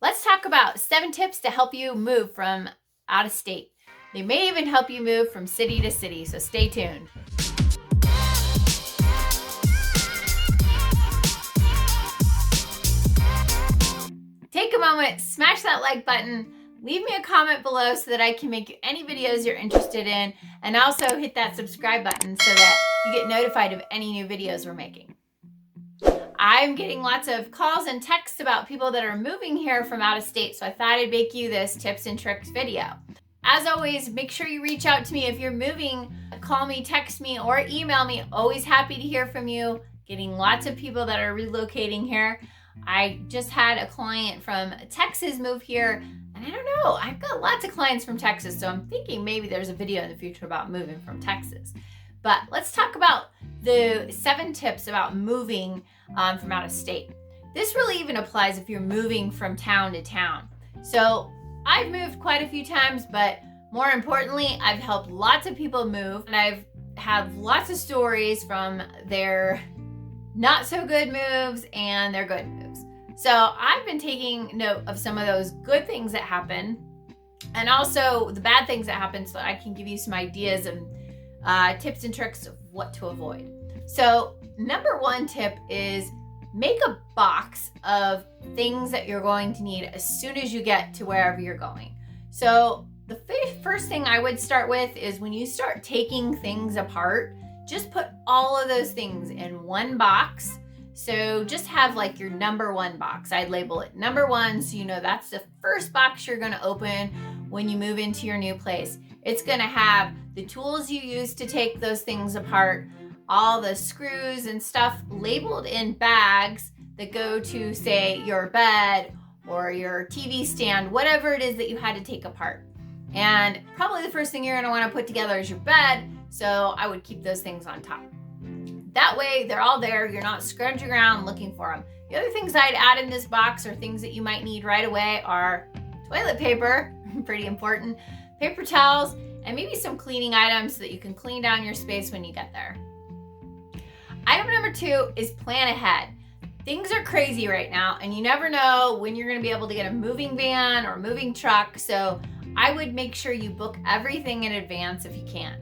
Let's talk about 7 tips to help you move from out of state. They may even help you move from city to city, so stay tuned. Take a moment, smash that like button, leave me a comment below so that I can make you any videos you're interested in, and also hit that subscribe button so that you get notified of any new videos we're making. I'm getting lots of calls and texts about people that are moving here from out of state, so I thought I'd make you this tips and tricks video. As always, make sure you reach out to me if you're moving. Call me, text me, or email me. Always happy to hear from you. Getting lots of people that are relocating here. I just had a client from Texas move here, and I don't know, I've got lots of clients from Texas, so I'm thinking maybe there's a video in the future about moving from Texas. But let's talk about the 7 tips about moving from out of state. This really even applies if you're moving from town to town. So I've moved quite a few times, but more importantly, I've helped lots of people move, and I've had lots of stories from their not so good moves and their good moves. So I've been taking note of some of those good things that happen and also the bad things that happen so I can give you some ideas and tips and tricks of what to avoid. So number 1 tip is make a box of things that you're going to need as soon as you get to wherever you're going. So the first thing I would start with is when you start taking things apart, just put all of those things in one box. So just have like your number 1 box. I'd label it number 1 so you know that's the first box you're going to open when you move into your new place. It's going to have the tools you use to take those things apart, all the screws and stuff labeled in bags that go to, say, your bed or your TV stand, whatever it is that you had to take apart. And probably the first thing you're going to want to put together is your bed, so I would keep those things on top. That way, they're all there. You're not scrounging around looking for them. The other things I'd add in this box or things that you might need right away are toilet paper, pretty important, paper towels, and maybe some cleaning items so that you can clean down your space when you get there. Item number 2 is plan ahead. Things are crazy right now, and you never know when you're going to be able to get a moving van or moving truck, so I would make sure you book everything in advance if you can.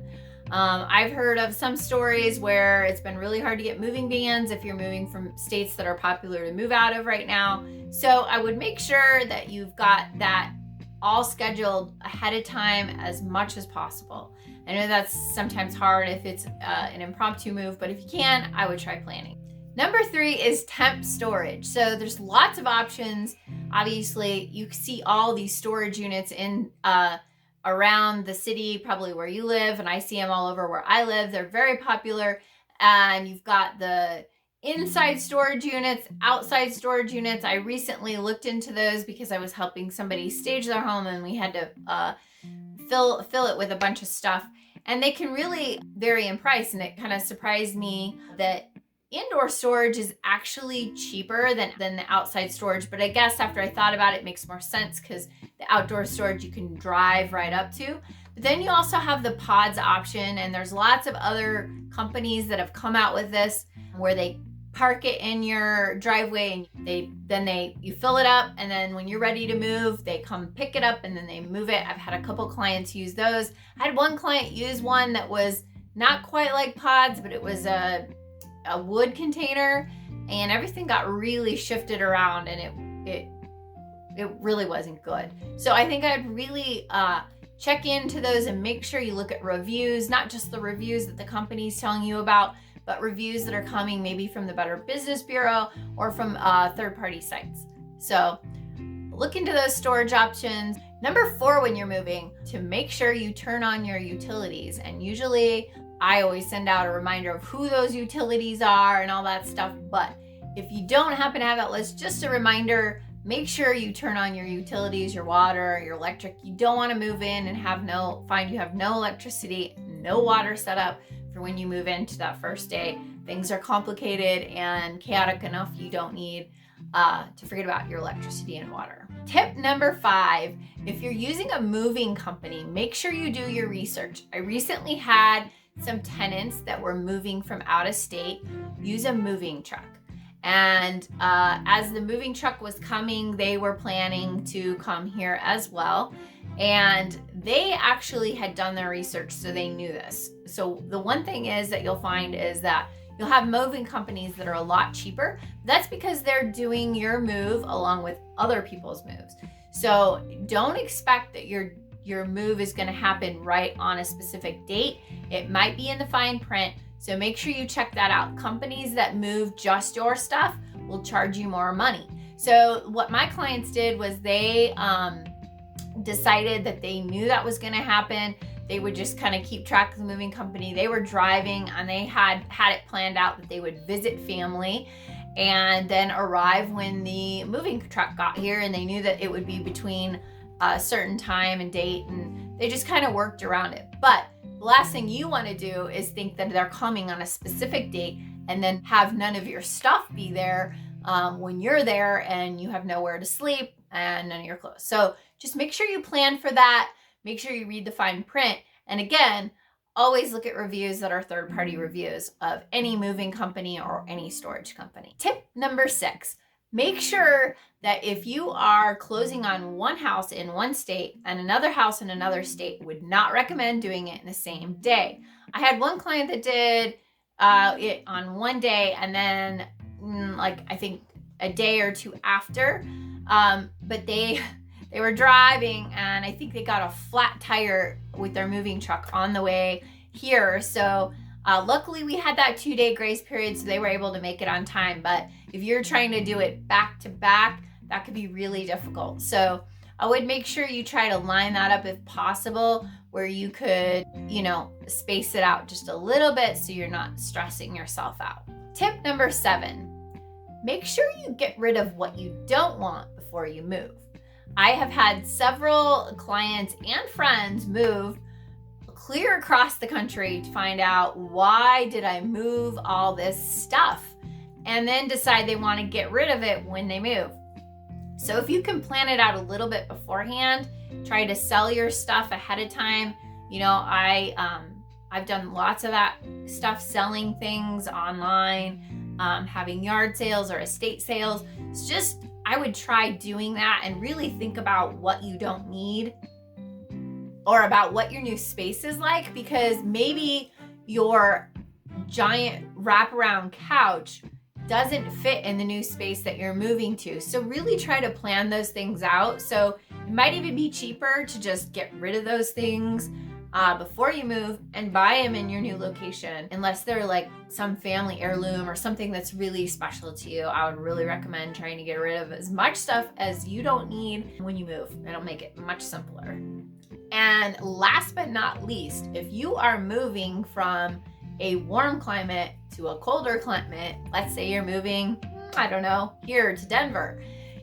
I've heard of some stories where it's been really hard to get moving vans if you're moving from states that are popular to move out of right now. So I would make sure that you've got that all scheduled ahead of time as much as possible. I know that's sometimes hard if it's an impromptu move, but if you can, I would try planning. Number 3 is temp storage. So there's lots of options. Obviously, you see all these storage units in around the city, probably where you live, and I see them all over where I live. They're very popular, and you've got the inside storage units, outside storage units. I recently looked into those because I was helping somebody stage their home, and we had to fill it with a bunch of stuff, and they can really vary in price. And it kind of surprised me that indoor storage is actually cheaper than the outside storage, but I guess after I thought about it, it makes more sense because the outdoor storage you can drive right up to. But then you also have the pods option, and there's lots of other companies that have come out with this where they park it in your driveway and you fill it up, and then when you're ready to move, they come pick it up and then they move it. I've had a couple clients use those. I had one client use one that was not quite like pods, but it was a wood container, and everything got really shifted around, and it really wasn't good. So I think I'd really check into those and make sure you look at reviews, not just the reviews that the company's telling you about, but reviews that are coming maybe from the Better Business Bureau or from third-party sites. So look into those storage options. Number 4, when you're moving, to make sure you turn on your utilities. And usually I always send out a reminder of who those utilities are and all that stuff. But if you don't happen to have that list, just a reminder, make sure you turn on your utilities, your water, your electric. You don't want to move in and find you have no electricity, no water set up for when you move into that first day. Things are complicated and chaotic enough. You don't need to forget about your electricity and water. Tip number 5, if you're using a moving company, make sure you do your research. I recently had some tenants that were moving from out of state use a moving truck. And as the moving truck was coming, they were planning to come here as well. And they actually had done their research, so they knew this. So the one thing is that you'll find is that you'll have moving companies that are a lot cheaper. That's because they're doing your move along with other people's moves. So don't expect that your move is going to happen right on a specific date. It might be in the fine print, so make sure you check that out. Companies that move just your stuff will charge you more money. So what my clients did was they decided that they knew that was going to happen. They would just kind of keep track of the moving company. They were driving and they had it planned out that they would visit family and then arrive when the moving truck got here, and they knew that it would be between a certain time and date, and they just kind of worked around it. But the last thing you want to do is think that they're coming on a specific date and then have none of your stuff be there when you're there and you have nowhere to sleep and none of your clothes. So just make sure you plan for that. Make sure you read the fine print. And again, always look at reviews that are third-party reviews of any moving company or any storage company. Tip number 6, make sure that if you are closing on one house in one state and another house in another state, would not recommend doing it in the same day. I had one client that did it on one day and then like I think a day or two after, but they were driving and I think they got a flat tire with their moving truck on the way here. So luckily we had that 2-day grace period, so they were able to make it on time. But if you're trying to do it back to back, that could be really difficult. So I would make sure you try to line that up if possible, where you could, space it out just a little bit so you're not stressing yourself out. Tip number 7, make sure you get rid of what you don't want before you move. I have had several clients and friends move clear across the country to find out, why did I move all this stuff? And then decide they want to get rid of it when they move. So if you can plan it out a little bit beforehand, try to sell your stuff ahead of time. I've done lots of that stuff, selling things online, having yard sales or estate sales. It's just, I would try doing that and really think about what you don't need or about what your new space is like, because maybe your giant wraparound couch doesn't fit in the new space that you're moving to. So really try to plan those things out. So it might even be cheaper to just get rid of those things before you move and buy them in your new location, unless they're like some family heirloom or something that's really special to you. I would really recommend trying to get rid of as much stuff as you don't need when you move. It'll make it much simpler. And last but not least, if you are moving from a warm climate to a colder climate, let's say you're moving, here to Denver,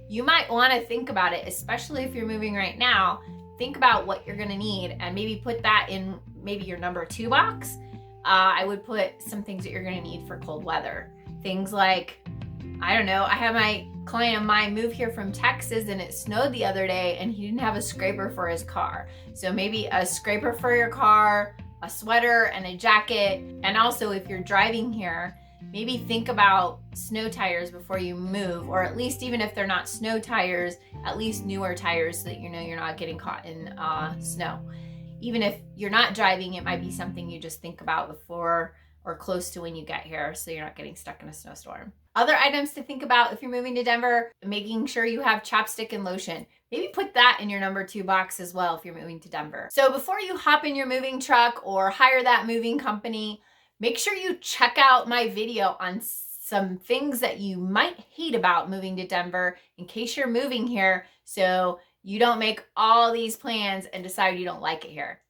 you might want to think about it, especially if you're moving right now. Think about what you're going to need and maybe put that in maybe your number 2 box. I would put some things that you're going to need for cold weather. Things like, I had my client of mine move here from Texas and it snowed the other day and he didn't have a scraper for his car. So maybe a scraper for your car, a sweater and a jacket. And also if you're driving here, maybe think about snow tires before you move, or at least even if they're not snow tires, at least newer tires so that you're not getting caught in snow. Even if you're not driving, it might be something you just think about before or close to when you get here so you're not getting stuck in a snowstorm. Other items to think about if you're moving to Denver, making sure you have chapstick and lotion. Maybe put that in your number 2 box as well if you're moving to Denver. So before you hop in your moving truck or hire that moving company, make sure you check out my video on some things that you might hate about moving to Denver in case you're moving here, so you don't make all these plans and decide you don't like it here.